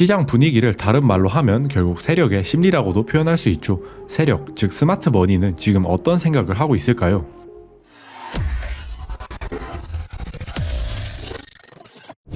시장 분위기를 다른 말로 하면 결국 세력의 심리라고도 표현할 수 있죠. 세력, 즉 스마트 머니는 지금 어떤 생각을 하고 있을까요?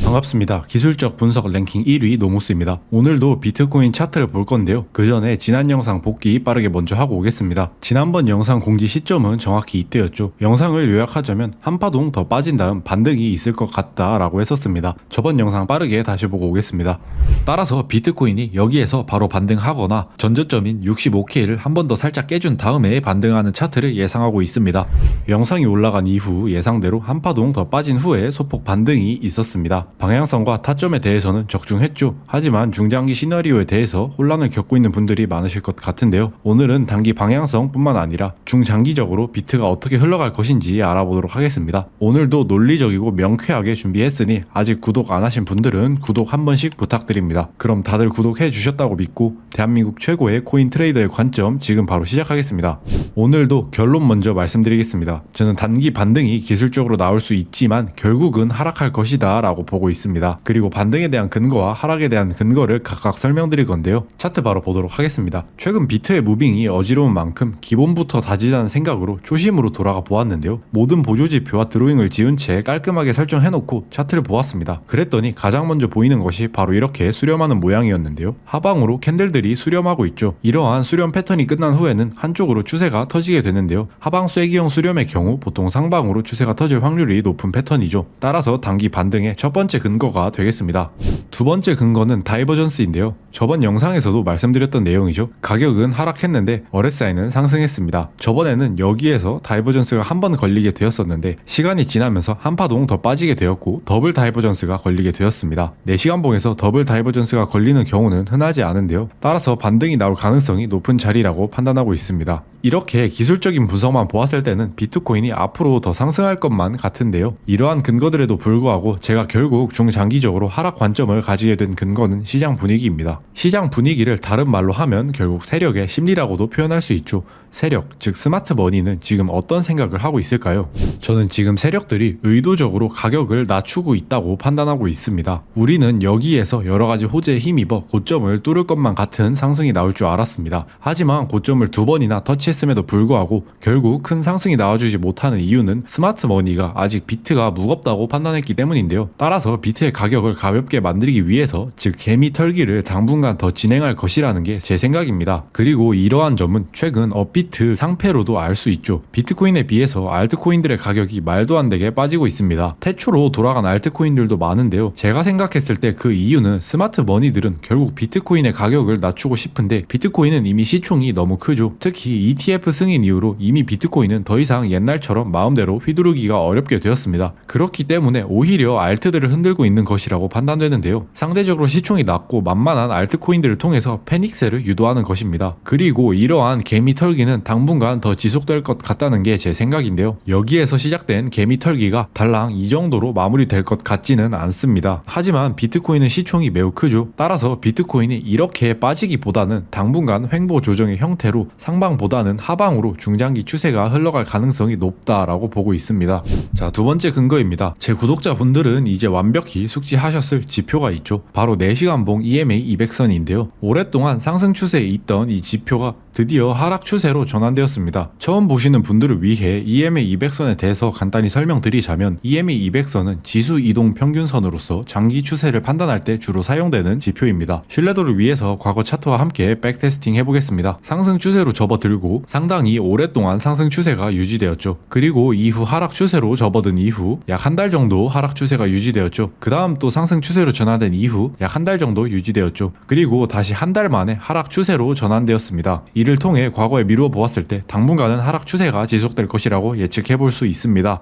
반갑습니다. 기술적 분석 랭킹 1위 노무스입니다. 오늘도 비트코인 차트를 볼 건데요. 그 전에 지난 영상 복귀 빠르게 먼저 하고 오겠습니다. 지난번 영상 공지 시점은 정확히 이때였죠. 영상을 요약하자면 한파동 더 빠진 다음 반등이 있을 것 같다 라고 했었습니다. 저번 영상 빠르게 다시 보고 오겠습니다. 따라서 비트코인이 여기에서 바로 반등하거나 전저점인 65K를 한 번 더 살짝 깨준 다음에 반등하는 차트를 예상하고 있습니다. 영상이 올라간 이후 예상대로 한파동 더 빠진 후에 소폭 반등이 있었습니다. 방향성과 타점에 대해서는 적중했죠. 하지만 중장기 시나리오에 대해서 혼란을 겪고 있는 분들이 많으실 것 같은데요. 오늘은 단기 방향성 뿐만 아니라 중장기적으로 비트가 어떻게 흘러갈 것인지 알아보도록 하겠습니다. 오늘도 논리적이고 명쾌하게 준비했으니 아직 구독 안 하신 분들은 구독 한 번씩 부탁드립니다. 그럼 다들 구독해 주셨다고 믿고 대한민국 최고의 코인 트레이더의 관점 지금 바로 시작하겠습니다. 오늘도 결론 먼저 말씀드리겠습니다. 저는 단기 반등이 기술적으로 나올 수 있지만 결국은 하락할 것이다 라고 보고 있습니다. 그리고 반등에 대한 근거와 하락에 대한 근거를 각각 설명드릴 건데요. 차트 바로 보도록 하겠습니다. 최근 비트의 무빙이 어지러운 만큼 기본부터 다지자는 생각으로 초심으로 돌아가 보았는데요. 모든 보조지표와 드로잉을 지운 채 깔끔하게 설정해놓고 차트를 보았습니다. 그랬더니 가장 먼저 보이는 것이 바로 이렇게 수렴하는 모양이었는데요. 하방으로 캔들들이 수렴하고 있죠. 이러한 수렴 패턴이 끝난 후에는 한쪽으로 추세가 터지게 되는데요. 하방 쐐기형 수렴의 경우 보통 상방으로 추세가 터질 확률이 높은 패턴이죠. 따라서 단기 반등의 첫 번째 근거가 되겠습니다. 두 번째 근거는 다이버전스인데요. 저번 영상에서도 말씀드렸던 내용이죠. 가격은 하락했는데 RSI는 상승했습니다. 저번에는 여기에서 다이버전스가 한 번 걸리게 되었었는데 시간이 지나면서 한파동 더 빠지게 되었고 더블 다이버전스가 걸리게 되었습니다. 4시간봉에서 더블 다이버전스가 걸리는 경우는 흔하지 않은데요. 따라서 반등이 나올 가능성이 높은 자리라고 판단하고 있습니다. 이렇게 기술적인 분석만 보았을 때는 비트코인이 앞으로 더 상승할 것만 같은데요. 이러한 근거들에도 불구하고 제가 결국 중장기적으로 하락 관점을 가지게 된 근거는 시장 분위기입니다. 시장 분위기를 다른 말로 하면 결국 세력의 심리라고도 표현할 수 있죠. 세력, 즉 스마트 머니는 지금 어떤 생각을 하고 있을까요? 저는 지금 세력들이 의도적으로 가격을 낮추고 있다고 판단하고 있습니다. 우리는 여기에서 여러가지 호재에 힘입어 고점을 뚫을 것만 같은 상승이 나올 줄 알았습니다. 하지만 고점을 두 번이나 터치했음에도 불구하고 결국 큰 상승이 나와주지 못하는 이유는 스마트 머니가 아직 비트가 무겁다고 판단했기 때문인데요. 따라서 비트의 가격을 가볍게 만들기 위해서 즉 개미 털기를 당분간 더 진행할 것이라는 게 제 생각입니다. 그리고 이러한 점은 최근 업비트 상패로도 알 수 있죠. 비트코인에 비해서 알트코인들의 가격이 말도 안 되게 빠지고 있습니다. 태초로 돌아간 알트코인들도 많은데요. 제가 생각했을 때 그 이유는 스마트 머니들은 결국 비트코인의 가격을 낮추고 싶은데 비트코인은 이미 시총이 너무 크죠. 특히 ETF 승인 이후로 이미 비트코인은 더 이상 옛날처럼 마음대로 휘두르기가 어렵게 되었습니다. 그렇기 때문에 오히려 알트들을 흔들고 있는 것이라고 판단되는데요. 상대적으로 시총이 낮고 만만한 알트코인들을 통해서 패닉세를 유도하는 것입니다. 그리고 이러한 개미 털기는 당분간 더 지속될 것 같다는 게 제 생각인데요. 여기에서 시작된 개미 털기가 달랑 이 정도로 마무리될 것 같지는 않습니다. 하지만 비트코인은 시총이 매우 크죠. 따라서 비트코인이 이렇게 빠지기보다는 당분간 횡보 조정의 형태로 상방보다는 하방으로 중장기 추세가 흘러갈 가능성이 높다라고 보고 있습니다. 자, 두 번째 근거입니다. 제 구독자분들은 이제 완벽히 숙지하셨을 지표가 있죠. 바로 4시간봉 EMA 200선인데요. 오랫동안 상승 추세에 있던 이 지표가 드디어 하락 추세로 전환되었습니다. 처음 보시는 분들을 위해 EMA 200선에 대해서 간단히 설명드리자면 EMA 200선은 지수 이동 평균선으로서 장기 추세를 판단할 때 주로 사용되는 지표입니다. 신뢰도를 위해서 과거 차트와 함께 백테스팅 해보겠습니다. 상승 추세로 접어들고 상당히 오랫동안 상승 추세가 유지되었죠. 그리고 이후 하락 추세로 접어든 이후 약 한 달 정도 하락 추세가 유지되었죠. 그 다음 또 상승 추세로 전환된 이후 약 한 달 정도 유지되었죠. 그리고 다시 한 달 만에 하락 추세로 전환되었습니다. 이를 통해 과거에 미루어 보았을 때 당분간은 하락 추세가 지속될 것이라고 예측해 볼 수 있습니다.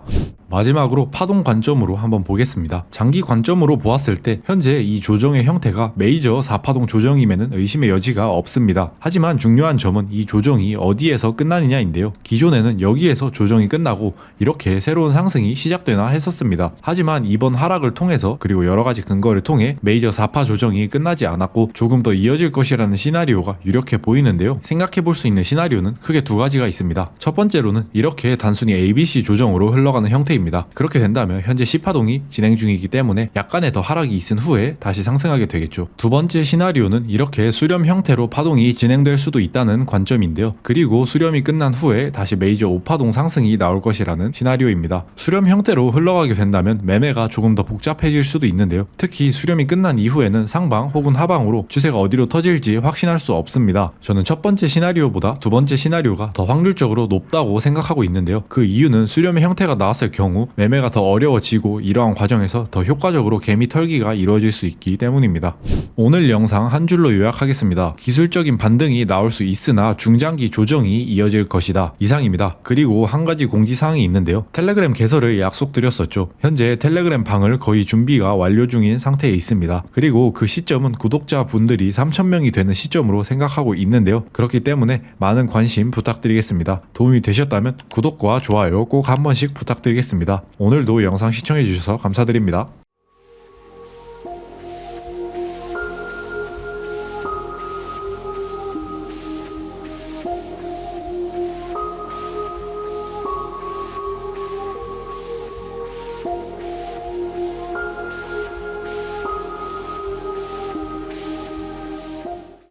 마지막으로 파동 관점으로 한번 보겠습니다. 장기 관점으로 보았을 때 현재 이 조정의 형태가 메이저 4파동 조정임에는 의심의 여지가 없습니다. 하지만 중요한 점은 이 조정이 어디에서 끝나느냐인데요. 기존에는 여기에서 조정이 끝나고 이렇게 새로운 상승이 시작되나 했었습니다. 하지만 이번 하락을 통해서 그리고 여러가지 근거를 통해 메이저 4파 조정이 끝나지 않았고 조금 더 이어질 것이라는 시나리오가 유력해 보이는데요. 생각해 생각해볼 수 있는 시나리오는 크게 두 가지가 있습니다. 첫 번째로는 이렇게 단순히 ABC 조정으로 흘러가는 형태입니다. 그렇게 된다면 현재 C파동이 진행 중이기 때문에 약간의 더 하락이 있은 후에 다시 상승하게 되겠죠. 두 번째 시나리오는 이렇게 수렴 형태로 파동이 진행될 수도 있다는 관점인데요. 그리고 수렴이 끝난 후에 다시 메이저 5파동 상승이 나올 것이라는 시나리오입니다. 수렴 형태로 흘러가게 된다면 매매가 조금 더 복잡해질 수도 있는데요. 특히 수렴이 끝난 이후에는 상방 혹은 하방으로 추세가 어디로 터질지 확신할 수 없습니다. 저는 첫 번째 시나리오보다 두 번째 시나리오가 더 확률적으로 높다고 생각하고 있는데요. 그 이유는 수렴의 형태가 나왔을 경우 매매가 더 어려워지고 이러한 과정에서 더 효과적으로 개미 털기가 이루어질 수 있기 때문입니다. 오늘 영상 한 줄로 요약하겠습니다. 기술적인 반등이 나올 수 있으나 중장기 조정이 이어질 것이다. 이상입니다. 그리고 한 가지 공지사항이 있는데요. 텔레그램 개설을 약속드렸었죠. 현재 텔레그램 방을 거의 준비가 완료 중인 상태에 있습니다. 그리고 그 시점은 구독자분들이 3,000명이 되는 시점으로 생각하고 있는데요. 그렇기 때문에 많은 관심 부탁드리겠습니다. 도움이 되셨다면 구독과 좋아요 꼭 한 번씩 부탁드리겠습니다. 오늘도 영상 시청해주셔서 감사드립니다.